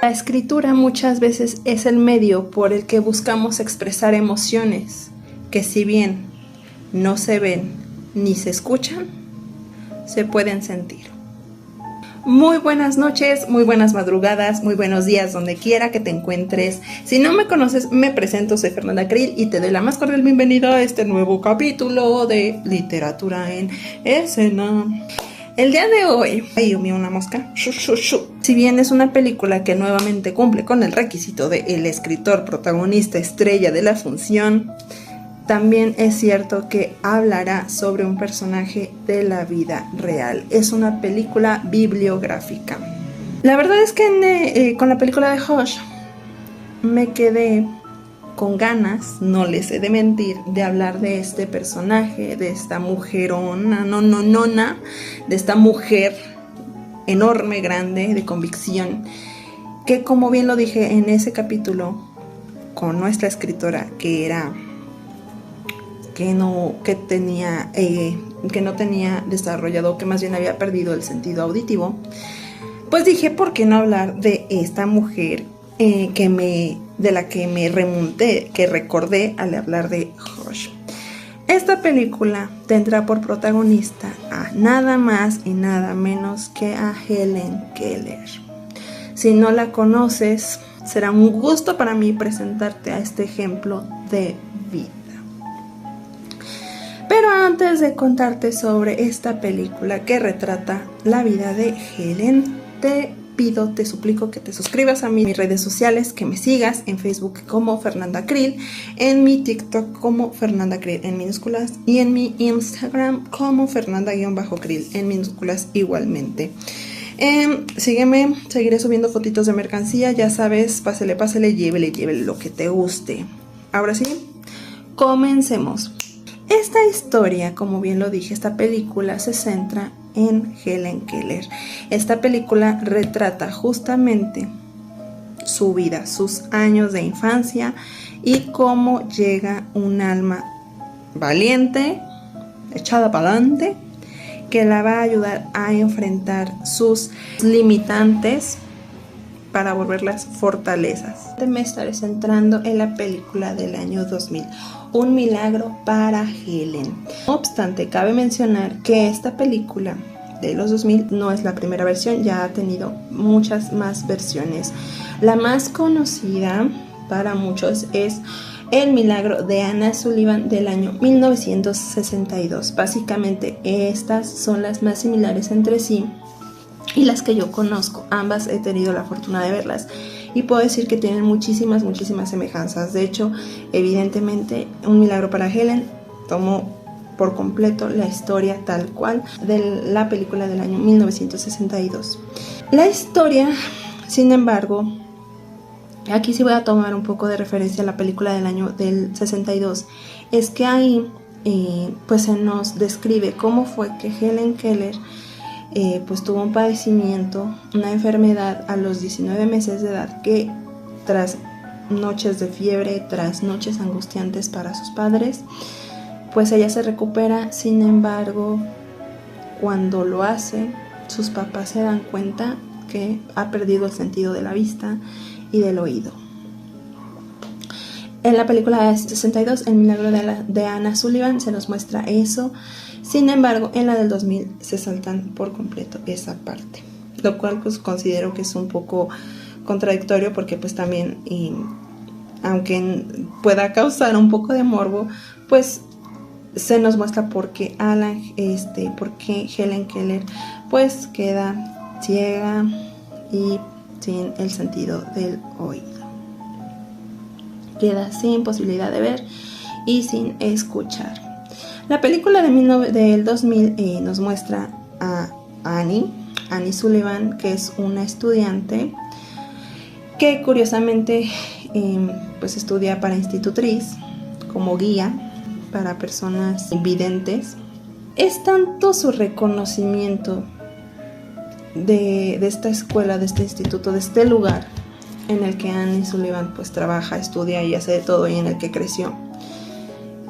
La escritura muchas veces es el medio por el que buscamos expresar emociones que, si bien no se ven ni se escuchan, se pueden sentir. Muy buenas noches, muy buenas madrugadas, muy buenos días donde quiera que te encuentres. Si no me conoces, me presento, soy Fernanda Krill y te doy la más cordial bienvenida a este nuevo capítulo de Literatura en Escena. El día de hoy, ay Dios mío, una mosca. Si bien es una película que nuevamente cumple con el requisito de el escritor protagonista estrella de la función, también es cierto que hablará sobre un personaje de la vida real. Es una película bibliográfica. La verdad es que con la película de Hush me quedé con ganas, no les he de mentir, de hablar de este personaje, de esta mujerona, de esta mujer enorme, grande, de convicción, que, como bien lo dije en ese capítulo con nuestra escritora, que no tenía desarrollado, que más bien había perdido el sentido auditivo, pues dije, ¿por qué no hablar de esta mujer de la que me remonté, que recordé al hablar de Hush? Esta película tendrá por protagonista a nada más y nada menos que a Helen Keller. Si no la conoces, será un gusto para mí presentarte a este ejemplo de vida. Pero antes de contarte sobre esta película que retrata la vida de Helen, te suplico que te suscribas a mis redes sociales, que me sigas en Facebook como Fernanda Krill, en mi TikTok como Fernanda Krill en minúsculas y en mi Instagram como Fernanda-Krill en minúsculas igualmente. Sígueme, seguiré subiendo fotitos de mercancía, ya sabes, pásele, llévele lo que te guste. Ahora sí, comencemos. Esta historia, como bien lo dije, esta película se centra en Helen Keller. Esta película retrata justamente su vida, sus años de infancia y cómo llega un alma valiente, echada para adelante, que la va a ayudar a enfrentar sus limitantes para volverlas fortalezas. Me estaré centrando en la película del año 2000, Un milagro para Helen. No obstante, cabe mencionar que esta película de los 2000 no es la primera versión, ya ha tenido muchas más versiones. La más conocida para muchos es El milagro de Anna Sullivan del año 1962. Básicamente estas son las más similares entre sí y las que yo conozco. Ambas he tenido la fortuna de verlas y puedo decir que tienen muchísimas semejanzas. De hecho, evidentemente, Un milagro para Helen tomó por completo la historia tal cual de la película del año 1962. La historia, sin embargo, aquí sí voy a tomar un poco de referencia a la película del año del 62, es que ahí pues se nos describe cómo fue que Helen Keller pues tuvo un padecimiento, una enfermedad a los 19 meses de edad, que tras noches de fiebre, tras noches angustiantes para sus padres, pues ella se recupera. Sin embargo, cuando lo hace, sus papás se dan cuenta que ha perdido el sentido de la vista y del oído. En la película de 62, El milagro de Anna Sullivan, se nos muestra eso. Sin embargo, en la del 2000 se saltan por completo esa parte, lo cual pues considero que es un poco contradictorio, porque pues también, aunque pueda causar un poco de morbo, pues se nos muestra por qué Helen Keller pues queda ciega y sin el sentido del oído. Queda sin posibilidad de ver y sin escuchar. La película del 2000 nos muestra a Annie Sullivan, que es una estudiante que curiosamente pues estudia para institutriz, como guía para personas invidentes. Es tanto su reconocimiento de esta escuela, de este instituto, de este lugar en el que Annie Sullivan pues trabaja, estudia y hace de todo, y en el que creció,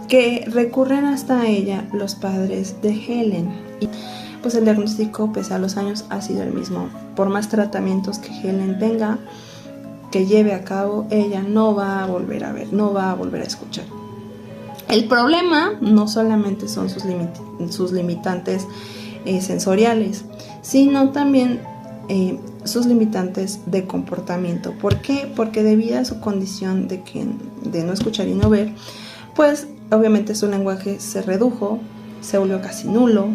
que recurren hasta ella los padres de Helen. Y pues el diagnóstico, pese a los años, ha sido el mismo. Por más tratamientos que Helen tenga, que lleve a cabo, ella no va a volver a ver, no va a volver a escuchar. El problema no solamente son sus limitantes sensoriales, sino también sus limitantes de comportamiento. ¿Por qué? Porque debido a su condición de no escuchar y no ver, pues obviamente su lenguaje se redujo, se volvió casi nulo.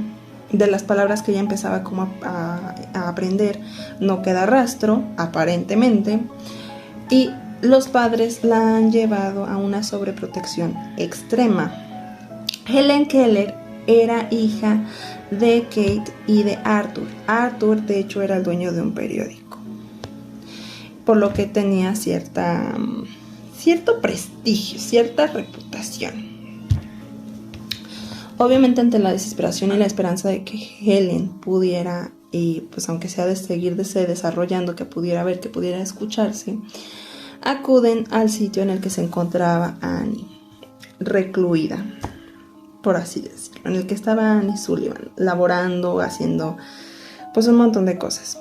De las palabras que ella empezaba como a aprender, no queda rastro, aparentemente, y los padres la han llevado a una sobreprotección extrema. Helen Keller era hija de Kate y de Arthur. Arthur, de hecho, era el dueño de un periódico, por lo que tenía cierto prestigio, cierta reputación. Obviamente, ante la desesperación y la esperanza de que Helen pudiera, pues aunque sea de seguirse desarrollando, que pudiera ver, que pudiera escucharse, acuden al sitio en el que se encontraba Annie, recluida, por así decirlo, en el que estaba Annie Sullivan, laborando, haciendo pues un montón de cosas.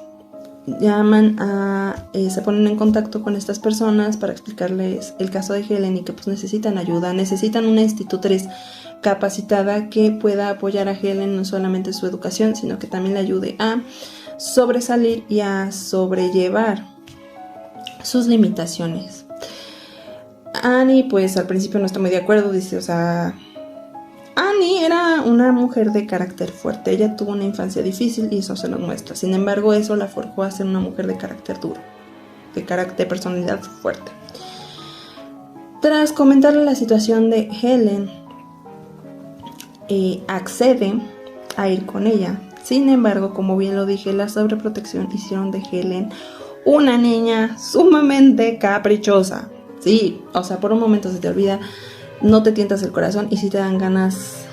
Se ponen en contacto con estas personas para explicarles el caso de Helen y que pues necesitan ayuda, necesitan una institutriz capacitada que pueda apoyar a Helen no solamente en su educación, sino que también le ayude a sobresalir y a sobrellevar sus limitaciones. Annie pues al principio no está muy de acuerdo, dice, Annie era una mujer de carácter fuerte, ella tuvo una infancia difícil y eso se nos muestra. Sin embargo, eso la forjó a ser una mujer de carácter duro, de personalidad fuerte. Tras comentarle la situación de Helen, accede a ir con ella. Sin embargo, como bien lo dije, la sobreprotección hicieron de Helen una niña sumamente caprichosa. Sí, por un momento se te olvida, no te tientas el corazón y si te dan ganas,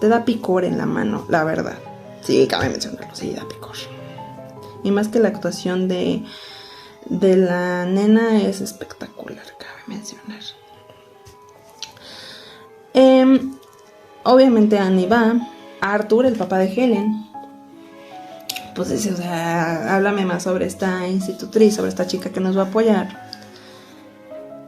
te da picor en la mano, la verdad. Sí, cabe mencionarlo, sí, da picor. Y más que la actuación de la nena es espectacular, cabe mencionar. Obviamente Annie va. Arthur, el papá de Helen, pues dice, háblame más sobre esta institutriz, sobre esta chica que nos va a apoyar.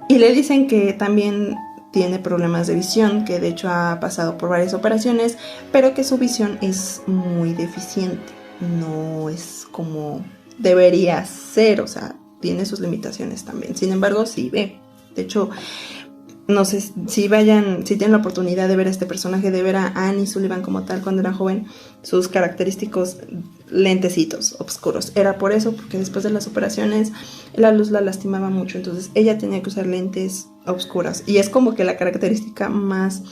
Y le dicen que también tiene problemas de visión, que de hecho ha pasado por varias operaciones, pero que su visión es muy deficiente, no es como debería ser, tiene sus limitaciones también. Sin embargo, sí ve. De hecho, no sé si tienen la oportunidad de ver a este personaje, de ver a Annie Sullivan como tal cuando era joven, sus característicos lentecitos oscuros. Era por eso, porque después de las operaciones la luz la lastimaba mucho, entonces ella tenía que usar lentes oscuras. Y es como que la característica más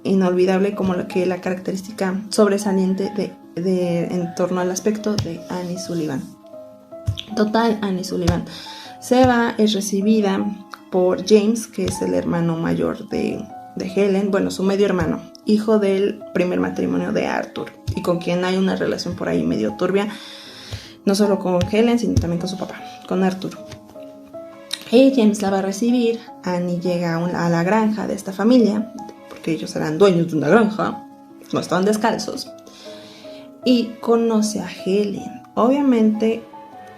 inolvidable, como la característica sobresaliente en torno al aspecto de Annie Sullivan. Total, Annie Sullivan se va, es recibida por James, que es el hermano mayor de Helen, bueno, su medio hermano, hijo del primer matrimonio de Arthur, y con quien hay una relación por ahí medio turbia, no solo con Helen, sino también con su papá, con Arthur. Y James la va a recibir. Annie llega a la granja de esta familia, porque ellos eran dueños de una granja, no estaban descalzos, y conoce a Helen. Obviamente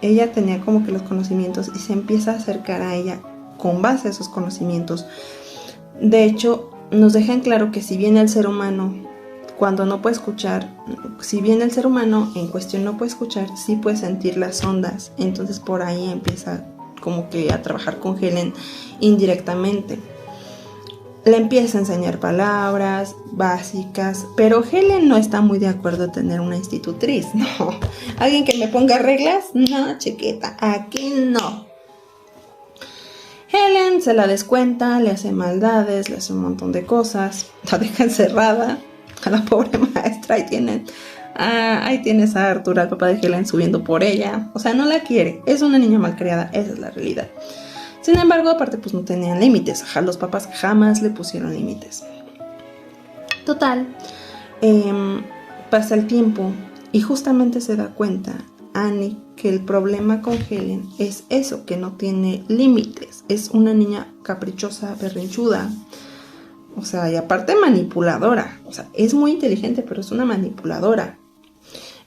ella tenía como que los conocimientos y se empieza a acercar a ella con base a esos conocimientos. De hecho, nos dejan claro que si bien el ser humano, cuando no puede escuchar, si bien el ser humano en cuestión no puede escuchar, sí puede sentir las ondas. Entonces por ahí empieza como que a trabajar con Helen indirectamente. Le empieza a enseñar palabras básicas, pero Helen no está muy de acuerdo en tener una institutriz, no. ¿Alguien que me ponga reglas? No, chiquita, aquí no. Helen se la descuenta, le hace maldades, le hace un montón de cosas, la deja encerrada a la pobre maestra. Ahí tienes a Arthur, al papá de Helen, subiendo por ella. No la quiere, es una niña malcriada, esa es la realidad. Sin embargo, aparte pues no tenían límites, los papás jamás le pusieron límites. Total, pasa el tiempo y justamente se da cuenta Annie que el problema con Helen es eso, que no tiene límites, es una niña caprichosa, berrinchuda, y aparte manipuladora, es muy inteligente, pero es una manipuladora.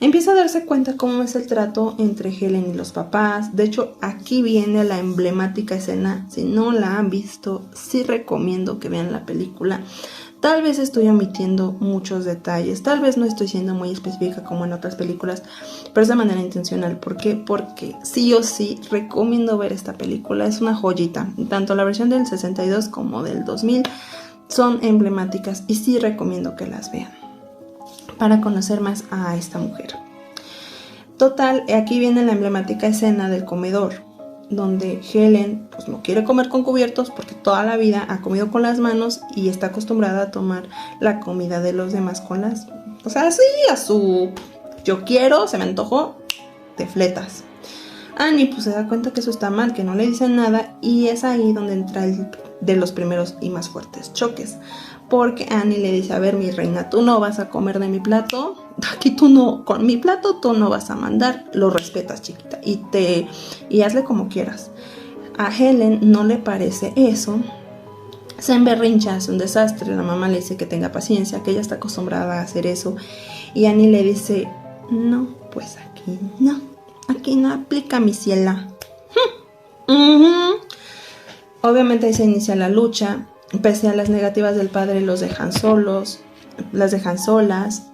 Empieza a darse cuenta cómo es el trato entre Helen y los papás. De hecho, aquí viene la emblemática escena. Si no la han visto, sí recomiendo que vean la película. Tal vez estoy omitiendo muchos detalles, tal vez no estoy siendo muy específica como en otras películas, pero es de manera intencional. ¿Por qué? Porque sí o sí recomiendo ver esta película. Es una joyita. Tanto la versión del 62 como del 2000 son emblemáticas y sí recomiendo que las vean para conocer más a esta mujer. Total, aquí viene la emblemática escena del comedor, donde Helen pues no quiere comer con cubiertos porque toda la vida ha comido con las manos y está acostumbrada a tomar la comida de los demás con las, o sea, así a su yo quiero, se me antojó, te fletas. Annie pues se da cuenta que eso está mal, que no le dicen nada, y es ahí donde entra el de los primeros y más fuertes choques, porque Annie le dice: a ver, mi reina, tú no vas a comer de mi plato, aquí tú no, con mi plato tú no vas a mandar, lo respetas, chiquita, y hazle como quieras. A Helen no le parece eso, se emberrincha, hace un desastre, la mamá le dice que tenga paciencia, que ella está acostumbrada a hacer eso, y Annie le dice: no, pues aquí no aplica, mi ciela. Obviamente ahí se inicia la lucha. Pese a las negativas del padre, las dejan solas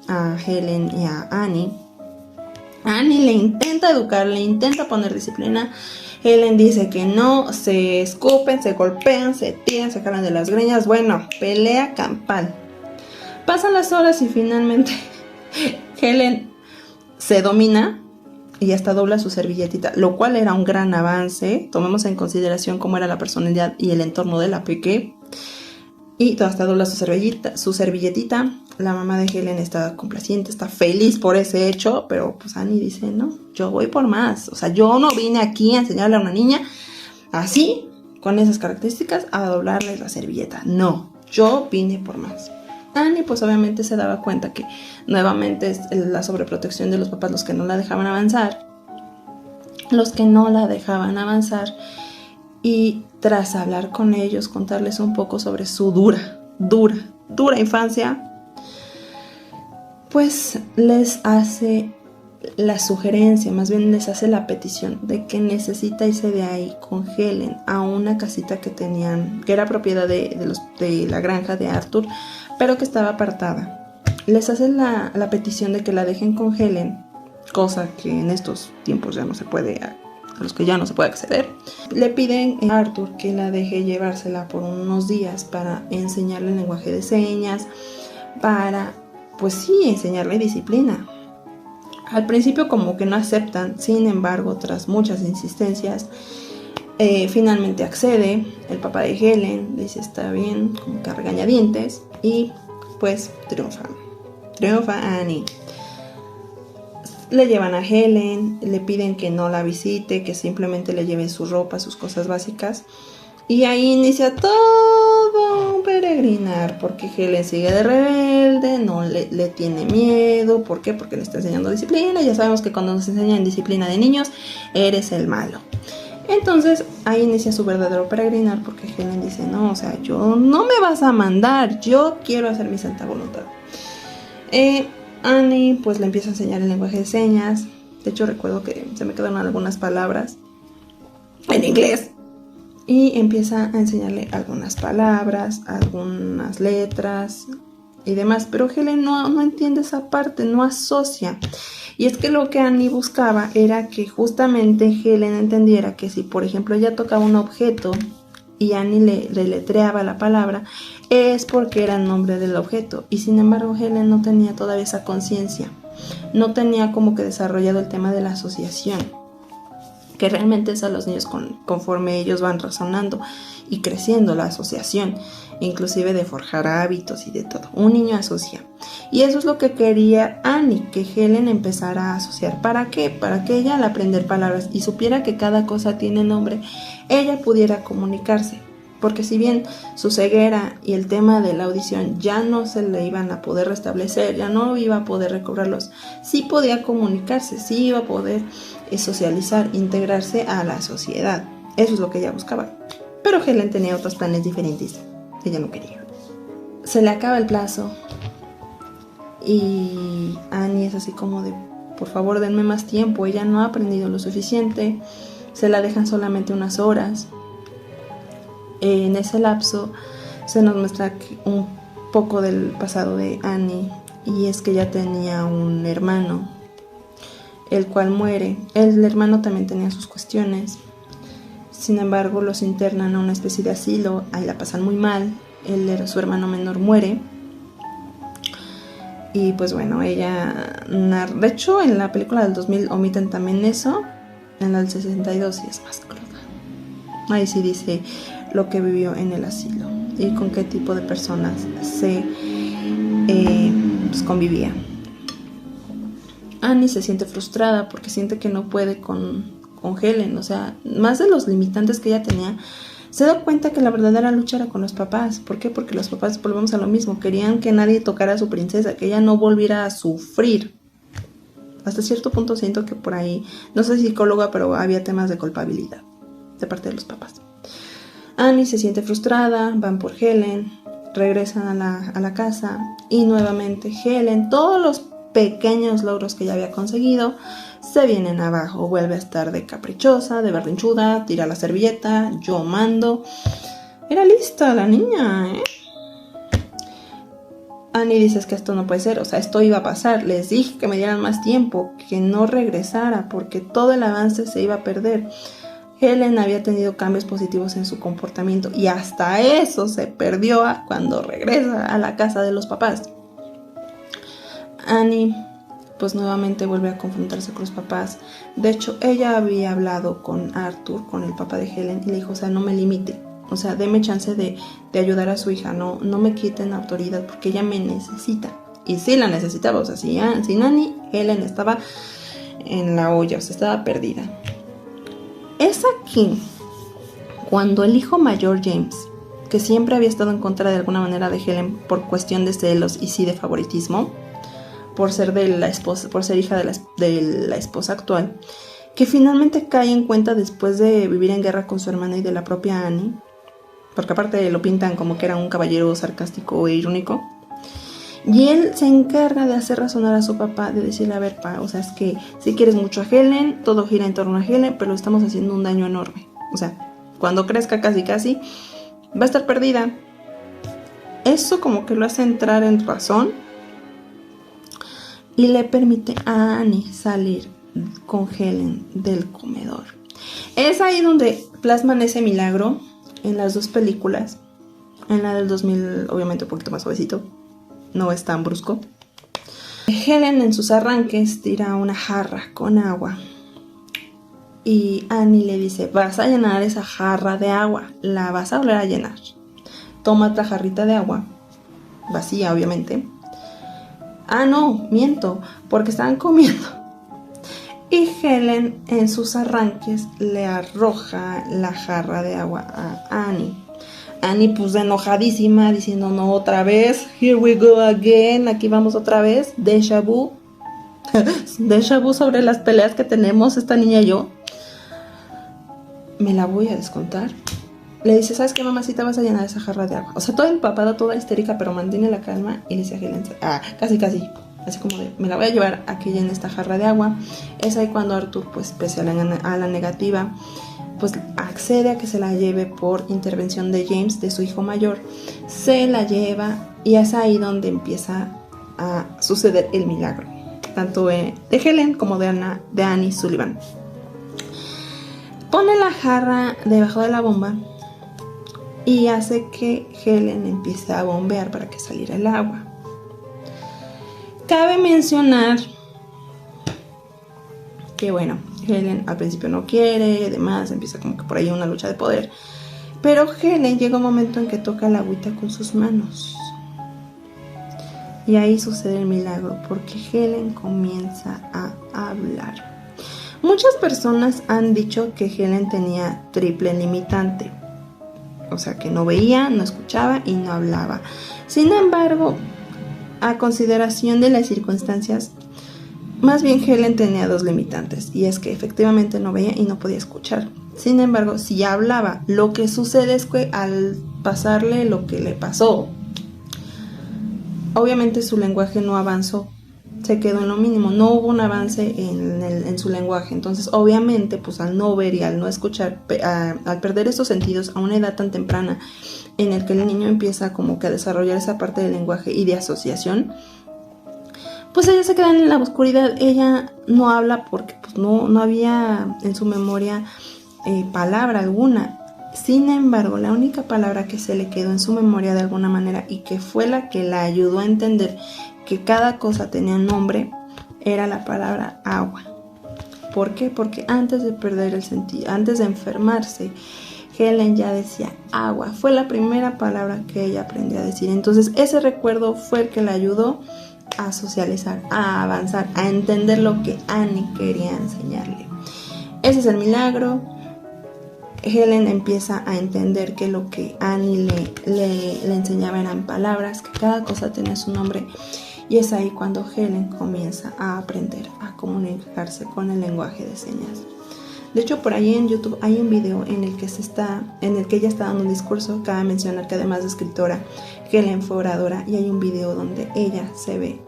a Helen y a Annie. Annie le intenta educar, le intenta poner disciplina. Helen dice que no, se escupen, se golpean, se tiran, se jalan de las greñas. Bueno, pelea campal. Pasan las horas y finalmente Helen se domina y hasta dobla su servilletita, lo cual era un gran avance. Tomemos en consideración cómo era la personalidad y el entorno de la peque. Y hasta dobla su servilletita. La mamá de Helen está complaciente, está feliz por ese hecho, pero pues Annie dice: no, yo voy por más. O sea, yo no vine aquí a enseñarle a una niña así, con esas características, a doblarle la servilleta. No, yo vine por más. Annie pues obviamente se daba cuenta que nuevamente es la sobreprotección de los papás los que no la dejaban avanzar. Y tras hablar con ellos, contarles un poco sobre su dura infancia, pues les hace la sugerencia, más bien les hace la petición de que necesita irse de ahí con Helen a una casita que tenían, que era propiedad de la granja de Arthur, pero que estaba apartada. Les hace la petición de que la dejen con Helen, cosa que en estos tiempos ya no se puede, a los que ya no se puede acceder. Le piden a Arthur que la deje llevársela por unos días para enseñarle el lenguaje de señas, para, pues sí, enseñarle disciplina. Al principio como que no aceptan, sin embargo, tras muchas insistencias, finalmente accede. El papá de Helen le dice: está bien, como que a regañadientes, y pues triunfa Annie. Le llevan a Helen, le piden que no la visite, que simplemente le lleven su ropa, sus cosas básicas, y ahí inicia todo un peregrinar, porque Helen sigue de rebelde, no le tiene miedo. ¿Por qué? Porque le está enseñando disciplina. Ya sabemos que cuando nos enseñan disciplina de niños, eres el malo. Entonces ahí inicia su verdadero peregrinar, porque Helen dice: no, o sea, yo no me vas a mandar, yo quiero hacer mi santa voluntad. Annie pues le empieza a enseñar el lenguaje de señas. De hecho recuerdo que se me quedaron algunas palabras en inglés, y empieza a enseñarle algunas palabras, algunas letras y demás, pero Helen no entiende esa parte, no asocia. Y es que lo que Annie buscaba era que justamente Helen entendiera que si, por ejemplo, ella tocaba un objeto y Annie le deletreaba la palabra, es porque era el nombre del objeto. Y sin embargo Helen no tenía todavía esa conciencia, no tenía como que desarrollado el tema de la asociación, que realmente es a los niños conforme ellos van razonando y creciendo, la asociación, inclusive de forjar hábitos y de todo. Un niño asocia, y eso es lo que quería Annie, que Helen empezara a asociar. ¿Para qué? Para que ella, al aprender palabras y supiera que cada cosa tiene nombre, ella pudiera comunicarse. Porque si bien su ceguera y el tema de la audición ya no se le iban a poder restablecer, ya no iba a poder recobrarlos, sí podía comunicarse, sí iba a poder socializar, integrarse a la sociedad. Eso es lo que ella buscaba. Pero Helen tenía otros planes diferentes. Ella no quería. Se le acaba el plazo y Annie es así como de: por favor denme más tiempo, ella no ha aprendido lo suficiente, se la dejan solamente unas horas. En ese lapso se nos muestra un poco del pasado de Annie, y es que ella tenía un hermano, el cual muere. El hermano también tenía sus cuestiones, sin embargo los internan a una especie de asilo, ahí la pasan muy mal, su hermano menor muere. Y pues bueno, ella de hecho en la película del 2000 omiten también eso, en la del 62 sí es más cruda. Ahí sí dice lo que vivió en el asilo y con qué tipo de personas se pues convivía. Annie se siente frustrada porque siente que no puede con Helen, o sea, más de los limitantes que ella tenía, se da cuenta que la verdadera lucha era con los papás. ¿Por qué? Porque los papás, volvemos a lo mismo, querían que nadie tocara a su princesa, que ella no volviera a sufrir. Hasta cierto punto siento que por ahí, no soy psicóloga, pero había temas de culpabilidad de parte de los papás. Annie se siente frustrada, van por Helen, regresan a la casa y nuevamente Helen, todos los pequeños logros que ya había conseguido se vienen abajo, vuelve a estar de caprichosa, de berrinchuda, tira la servilleta, yo mando. Era lista la niña, ¿eh? Annie dice que esto no puede ser, o sea, esto iba a pasar, les dije que me dieran más tiempo, que no regresara, porque todo el avance se iba a perder. Helen había tenido cambios positivos en su comportamiento y hasta eso se perdió cuando regresa a la casa de los papás. Annie pues nuevamente vuelve a confrontarse con los papás. De hecho, ella había hablado con Arthur, con el papá de Helen, y le dijo, o sea, no me limite, o sea, deme chance de ayudar a su hija, no me quiten autoridad porque ella me necesita. Y sí la necesitaba, o sea, sin Annie, Helen estaba en la olla, o sea, estaba perdida. Es aquí cuando el hijo mayor, James, que siempre había estado en contra de alguna manera de Helen por cuestión de celos y sí de favoritismo, por ser hija de la esposa actual, que finalmente cae en cuenta después de vivir en guerra con su hermana y de la propia Annie, porque aparte lo pintan como que era un caballero sarcástico e irónico, y él se encarga de hacer razonar a su papá, de decirle, a ver, pa, o sea, es que si quieres mucho a Helen, todo gira en torno a Helen, pero estamos haciendo un daño enorme, o sea, cuando crezca casi va a estar perdida. Eso como que lo hace entrar en razón y le permite a Annie salir con Helen del comedor. Es ahí donde plasman ese milagro en las dos películas. En la del 2000, obviamente un poquito más suavecito, no es tan brusco. Helen en sus arranques tira una jarra con agua y Annie le dice, vas a llenar esa jarra de agua, la vas a volver a llenar. Toma otra jarrita de agua, vacía obviamente. Ah, no, miento, porque estaban comiendo. Y Helen en sus arranques le arroja la jarra de agua a Annie. Annie pues enojadísima, diciendo, no, otra vez, here we go again, aquí vamos otra vez, déjà vu. Déjà vu sobre las peleas que tenemos esta niña y yo. Me la voy a descontar. Le dice, ¿sabes qué, mamacita? Vas a llenar esa jarra de agua. O sea, toda empapada, toda histérica, pero mantiene la calma. Y le dice a Helen, casi. Así como de, me la voy a llevar a que llene esta jarra de agua. Es ahí cuando Arthur, pues, pese a la negativa, pues accede a que se la lleve por intervención de James, de su hijo mayor. Se la lleva y es ahí donde empieza a suceder el milagro. Tanto de Helen como de Annie Sullivan. Pone la jarra debajo de la bomba y hace que Helen empiece a bombear para que saliera el agua. Cabe mencionar que bueno, Helen al principio no quiere, además empieza como que por ahí una lucha de poder, pero Helen llega un momento en que toca la agüita con sus manos y ahí sucede el milagro porque Helen comienza a hablar. Muchas personas han dicho que Helen tenía triple limitante, o sea que no veía, no escuchaba y no hablaba. Sin embargo, a consideración de las circunstancias, más bien Helen tenía dos limitantes, y es que efectivamente no veía y no podía escuchar. Sin embargo, si hablaba, lo que sucede es que al pasarle lo que le pasó, obviamente su lenguaje no avanzó se quedó en lo mínimo, no hubo un avance en su lenguaje. Entonces obviamente pues al no ver y al no escuchar, al perder estos sentidos a una edad tan temprana en el que el niño empieza como que a desarrollar esa parte del lenguaje y de asociación, pues ella se queda en la oscuridad. Ella no habla porque pues no había en su memoria palabra alguna. Sin embargo, la única palabra que se le quedó en su memoria de alguna manera y que fue la que la ayudó a entender que cada cosa tenía un nombre, era la palabra agua. ¿Por qué? Porque antes de perder el sentido, antes de enfermarse, Helen ya decía agua. Fue la primera palabra que ella aprendió a decir. Entonces ese recuerdo fue el que la ayudó a socializar, a avanzar, a entender lo que Annie quería enseñarle. Ese es el milagro. Helen empieza a entender que lo que Annie le enseñaba eran palabras, que cada cosa tenía su nombre, y es ahí cuando Helen comienza a aprender a comunicarse con el lenguaje de señas. De hecho, por ahí en YouTube hay un video en el que ella está dando un discurso. Cabe mencionar que además de escritora, Helen fue oradora, y hay un video donde ella se ve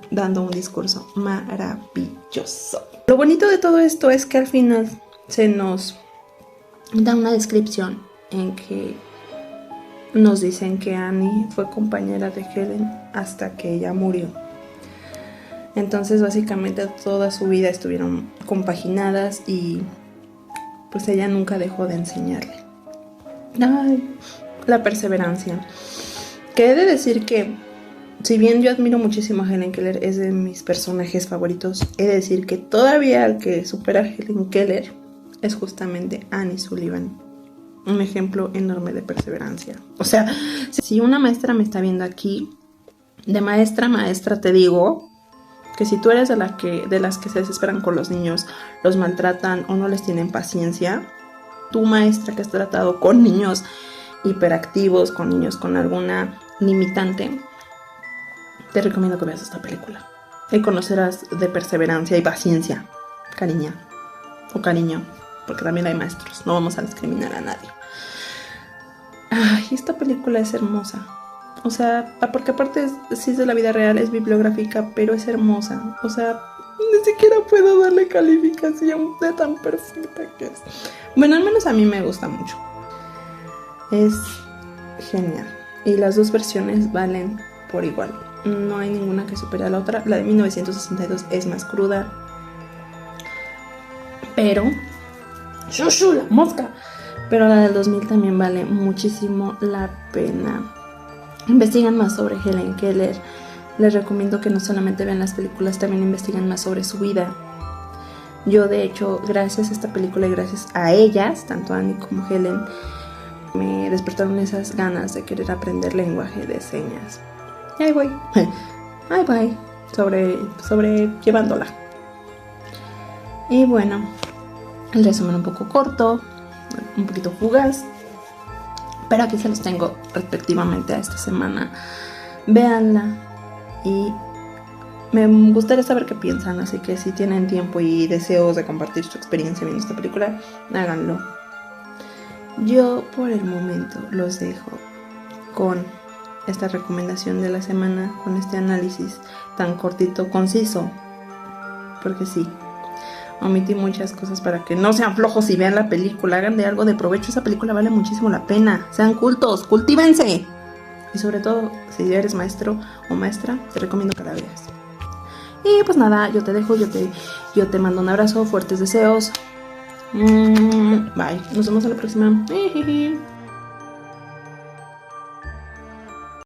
dando un discurso maravilloso. Lo bonito de todo esto es que al final se nos da una descripción en que nos dicen que Annie fue compañera de Helen hasta que ella murió. Entonces básicamente toda su vida estuvieron compaginadas y pues ella nunca dejó de enseñarle. Ay, la perseverancia. Que he de decir que si bien yo admiro muchísimo a Helen Keller, es de mis personajes favoritos, he de decir que todavía el que supera a Helen Keller es justamente Annie Sullivan. Un ejemplo enorme de perseverancia. O sea, si una maestra me está viendo aquí, de maestra a maestra te digo que si tú eres de las que se desesperan con los niños, los maltratan o no les tienen paciencia, tu maestra que has tratado con niños hiperactivos, con niños con alguna limitante, te recomiendo que veas esta película. Y conocerás de perseverancia y paciencia, cariña o cariño, porque también hay maestros, no vamos a discriminar a nadie. Ay, esta película es hermosa. O sea, porque aparte sí es de la vida real, es bibliográfica, pero es hermosa. O sea, ni siquiera puedo darle calificación de tan perfecta que es. Bueno, al menos a mí me gusta mucho. Es genial. Y las dos versiones valen por igual. No hay ninguna que supere a la otra. La de 1962 es más cruda, pero ¡shushu, la mosca! Pero la del 2000 también vale muchísimo la pena. Investigan más sobre Helen Keller. Les recomiendo que no solamente vean las películas, también investiguen más sobre su vida. Yo, de hecho, gracias a esta película y gracias a ellas, tanto Annie como Helen, me despertaron esas ganas de querer aprender lenguaje de señas. Y ahí voy. Ahí voy. Sobrellevándola. Y bueno, el resumen un poco corto, un poquito fugaz, pero aquí se los tengo respectivamente a esta semana. Véanla y me gustaría saber qué piensan, así que si tienen tiempo y deseos de compartir su experiencia viendo esta película, háganlo. Yo por el momento los dejo con esta recomendación de la semana, con este análisis tan cortito, conciso, porque sí, omití muchas cosas para que no sean flojos y vean la película, hagan de algo de provecho. Esa película vale muchísimo la pena, sean cultos, cultívense. Y sobre todo, si eres maestro o maestra, te recomiendo que la veas. Y pues nada, yo te dejo, yo te mando un abrazo, fuertes deseos. Bye, nos vemos en la próxima.